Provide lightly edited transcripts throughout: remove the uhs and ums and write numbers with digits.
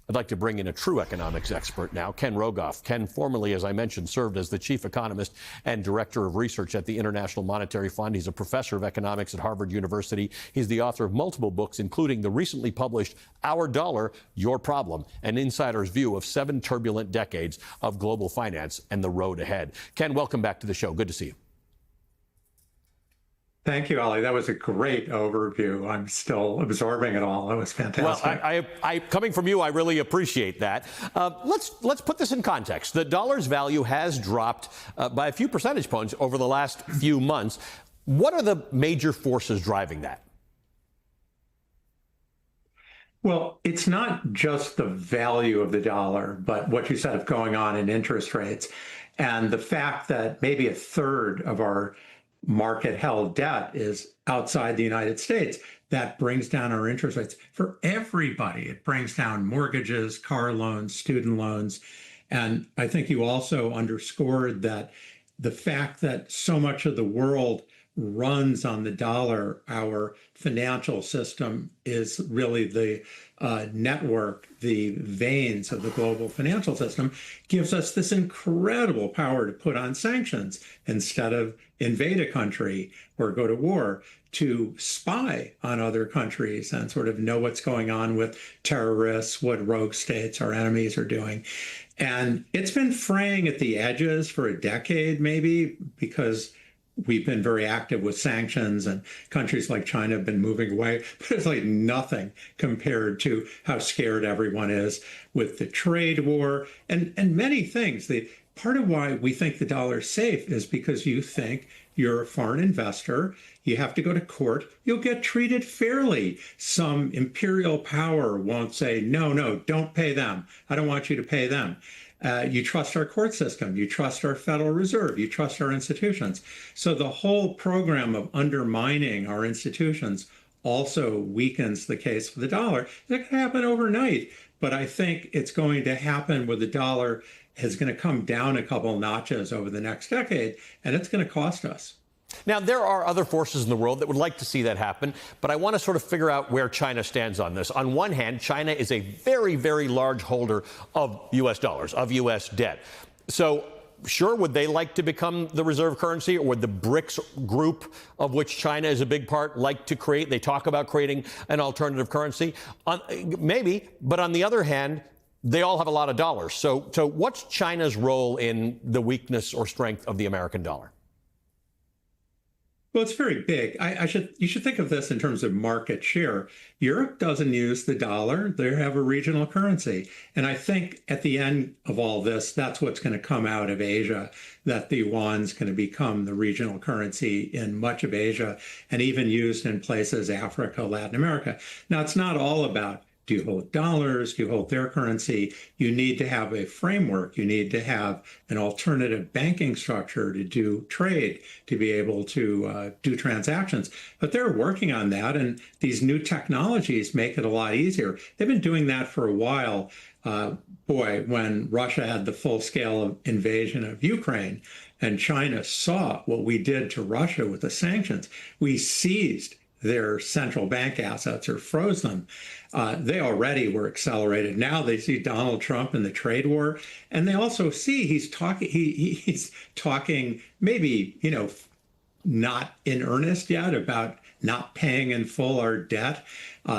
I'd like to bring in a true economics expert now, Ken Rogoff. Ken, formerly, as I mentioned, served as the chief economist and director of research at the International Monetary Fund. He's a professor of economics at Harvard University. He's the author of multiple books, including the recently published Our Dollar, Your Problem, an insider's view of 7 turbulent decades of global finance and the road ahead. Ken, welcome back to the show. Good to see you. Thank you, Ali. That was a great overview. I'm still absorbing it all. That was fantastic. Well, I coming from you, I really appreciate that. Let's put this in context. The dollar's value has dropped by a few percentage points over the last few months. What are the major forces driving that? Well, it's not just the value of the dollar, but what you said of going on in interest rates and the fact that maybe a third of our market-held debt is outside the United States. That brings down our interest rates for everybody. It brings down mortgages, car loans, student loans. And I think you also underscored that the fact that so much of the world runs on the dollar, our financial system is really the network, the veins of the global financial system, gives us this incredible power to put on sanctions instead of invade a country or go to war, to spy on other countries and sort of know what's going on with terrorists, what rogue states our enemies are doing. And it's been fraying at the edges for a decade, maybe, because we've been very active with sanctions and countries like China have been moving away, but it's like nothing compared to how scared everyone is with the trade war and many things. Part of why we think the dollar is safe is because you think you're a foreign investor, you have to go to court, you'll get treated fairly. Some imperial power won't say, no, don't pay them. I don't want you to pay them. You trust our court system, you trust our Federal Reserve, you trust our institutions. So the whole program of undermining our institutions also weakens the case for the dollar. That can happen overnight, but I think it's going to happen where the dollar is going to come down a couple notches over the next decade, and it's going to cost us. Now, there are other forces in the world that would like to see that happen, but I want to sort of figure out where China stands on this. On one hand, China is a very, very large holder of U.S. dollars, of U.S. debt. So, sure, would they like to become the reserve currency, or would the BRICS group, of which China is a big part, like to create? They talk about creating an alternative currency. Maybe, but on the other hand, they all have a lot of dollars. So what's China's role in the weakness or strength of the American dollar? Well, it's very big. You should think of this in terms of market share. Europe doesn't use the dollar. They have a regional currency. And I think at the end of all this, that's what's going to come out of Asia, that the yuan's going to become the regional currency in much of Asia and even used in places, Africa, Latin America. Now, it's not all about, do you hold dollars? Do you hold their currency? You need to have a framework. You need to have an alternative banking structure to do trade, to be able to do transactions. But they're working on that, and these new technologies make it a lot easier. They've been doing that for a while. When Russia had the full-scale invasion of Ukraine and China saw what we did to Russia with the sanctions, we seized their central bank assets or froze them. They already were accelerated. Now they see Donald Trump and the trade war, and they also see he's talking maybe, not in earnest yet about not paying in full our debt.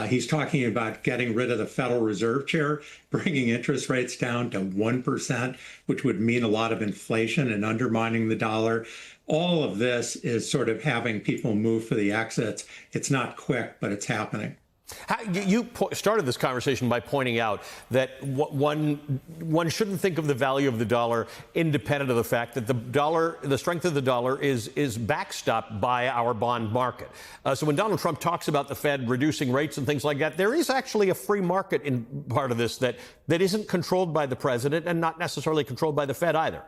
He's talking about getting rid of the Federal Reserve Chair, bringing interest rates down to 1%, which would mean a lot of inflation and undermining the dollar. All of this is sort of having people move for the exits. It's not quick, but it's happening. You started this conversation by pointing out that one shouldn't think of the value of the dollar independent of the fact that the strength of the dollar is backstopped by our bond market. So when Donald Trump talks about the Fed reducing rates and things like that, there is actually a free market in part of this that isn't controlled by the president and not necessarily controlled by the Fed either.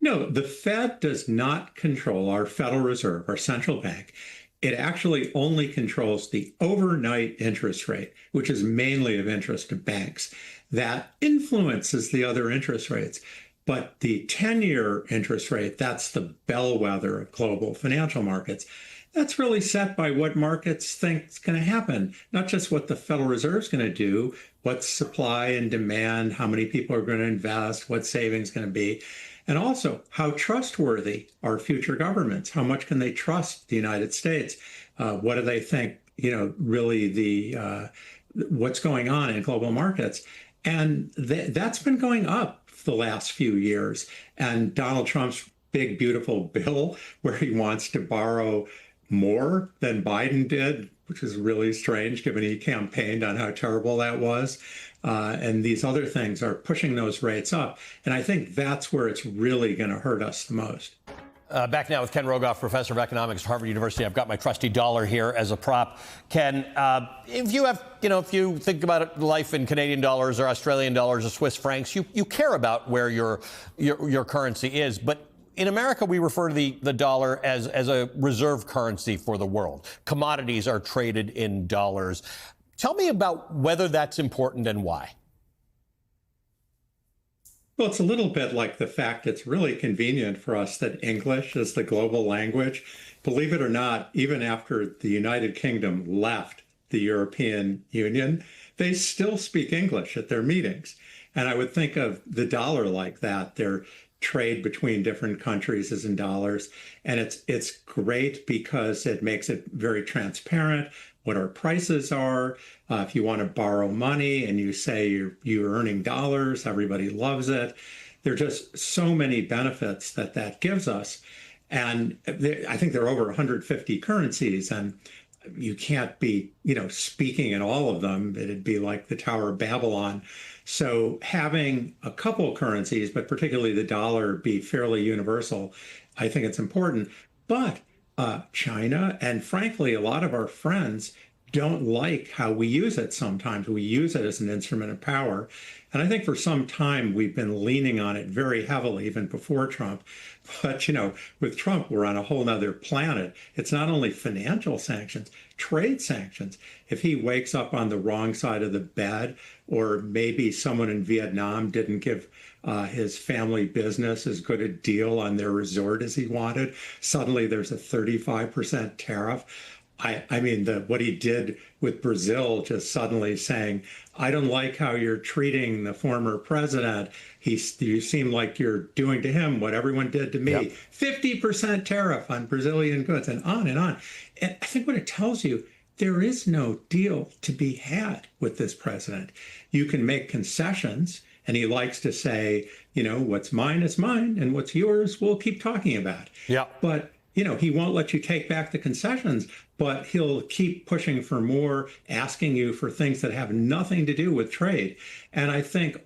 No, the Fed does not control our Federal Reserve, our central bank. It actually only controls the overnight interest rate, which is mainly of interest to banks. That influences the other interest rates. But the 10-year interest rate, that's the bellwether of global financial markets. That's really set by what markets think is going to happen, not just what the Federal Reserve is going to do, what supply and demand, how many people are going to invest, what savings going to be, and also how trustworthy are future governments? How much can they trust the United States? What do they think, really what's going on in global markets? And that's been going up the last few years. And Donald Trump's big, beautiful bill where he wants to borrow more than Biden did, which is really strange given he campaigned on how terrible that was. And these other things are pushing those rates up. And I think that's where it's really going to hurt us the most. Back now with Ken Rogoff, professor of economics at Harvard University. I've got my trusty dollar here as a prop. Ken, if you think about life in Canadian dollars or Australian dollars or Swiss francs, you care about where your currency is. But in America, we refer to the dollar as a reserve currency for the world. Commodities are traded in dollars. Tell me about whether that's important and why. Well, it's a little bit like the fact it's really convenient for us that English is the global language. Believe it or not, even after the United Kingdom left the European Union, they still speak English at their meetings. And I would think of the dollar like that. Their trade between different countries is in dollars. And it's great because it makes it very transparent what our prices are. If you want to borrow money and you say you're earning dollars, everybody loves it. There are just so many benefits that gives us. And I think there are over 150 currencies, and you can't be, speaking in all of them. It'd be like the Tower of Babylon. So having a couple currencies, but particularly the dollar, be fairly universal, I think it's important. But China and frankly, a lot of our friends don't like how we use it sometimes. We use it as an instrument of power. And I think for some time we've been leaning on it very heavily, even before Trump. But, with Trump, we're on a whole nother planet. It's not only financial sanctions, trade sanctions. If he wakes up on the wrong side of the bed, or maybe someone in Vietnam didn't give his family business as good a deal on their resort as he wanted, suddenly there's a 35% tariff. I mean, what he did with Brazil, just suddenly saying, I don't like how you're treating the former president. You seem like you're doing to him what everyone did to me. Yep. 50% tariff on Brazilian goods, and on and on. And I think what it tells you, there is no deal to be had with this president. You can make concessions, and he likes to say, what's mine is mine, and what's yours, we'll keep talking about. Yeah. But he won't let you take back the concessions, but he'll keep pushing for more, asking you for things that have nothing to do with trade. And I think,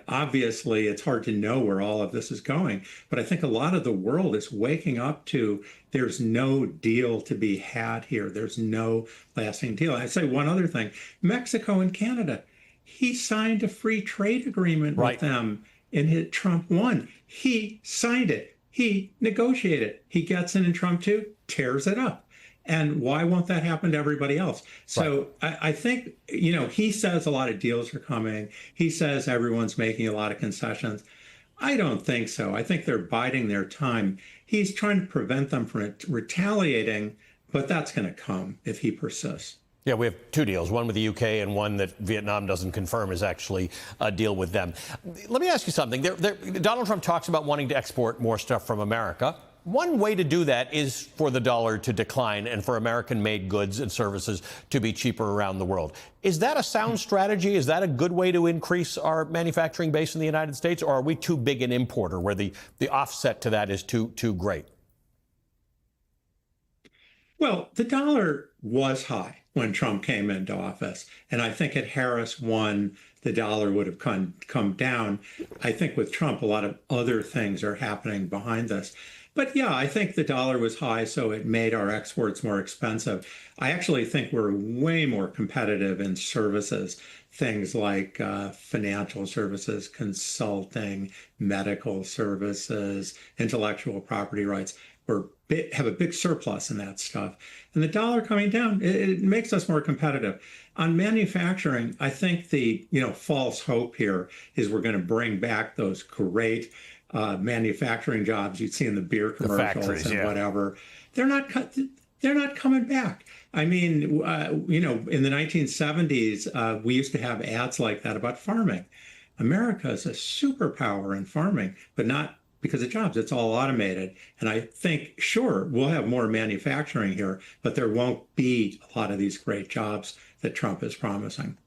obviously it's hard to know where all of this is going, but I think a lot of the world is waking up to there's no deal to be had here. There's no lasting deal. I say one other thing, Mexico and Canada, he signed a free trade agreement with them in Trump 1. He signed it. He negotiated. He gets in Trump 2, tears it up. And why won't that happen to everybody else? So I think, he says a lot of deals are coming. He says everyone's making a lot of concessions. I don't think so. I think they're biding their time. He's trying to prevent them from retaliating, but that's going to come if he persists. Yeah, we have two deals, one with the UK and one that Vietnam doesn't confirm is actually a deal with them. Let me ask you something. Donald Trump talks about wanting to export more stuff from America. One way to do that is for the dollar to decline and for American-made goods and services to be cheaper around the world. Is that a sound strategy? Is that a good way to increase our manufacturing base in the United States? Or are we too big an importer where the offset to that is too great? Well, the dollar was high when Trump came into office. And I think at Harris 1, the dollar would have come down. I think with Trump, a lot of other things are happening behind this. But yeah, I think the dollar was high, so it made our exports more expensive. I actually think we're way more competitive in services, things like financial services, consulting, medical services, intellectual property rights. Have a big surplus in that stuff. And the dollar coming down, it makes us more competitive. On manufacturing, I think the false hope here is we're going to bring back those great manufacturing jobs you'd see in the beer commercials and whatever. They're not cut. They're not coming back. I mean, in the 1970s, we used to have ads like that about farming. America is a superpower in farming, but not because of jobs. It's all automated. And I think, sure, we'll have more manufacturing here, but there won't be a lot of these great jobs that Trump is promising.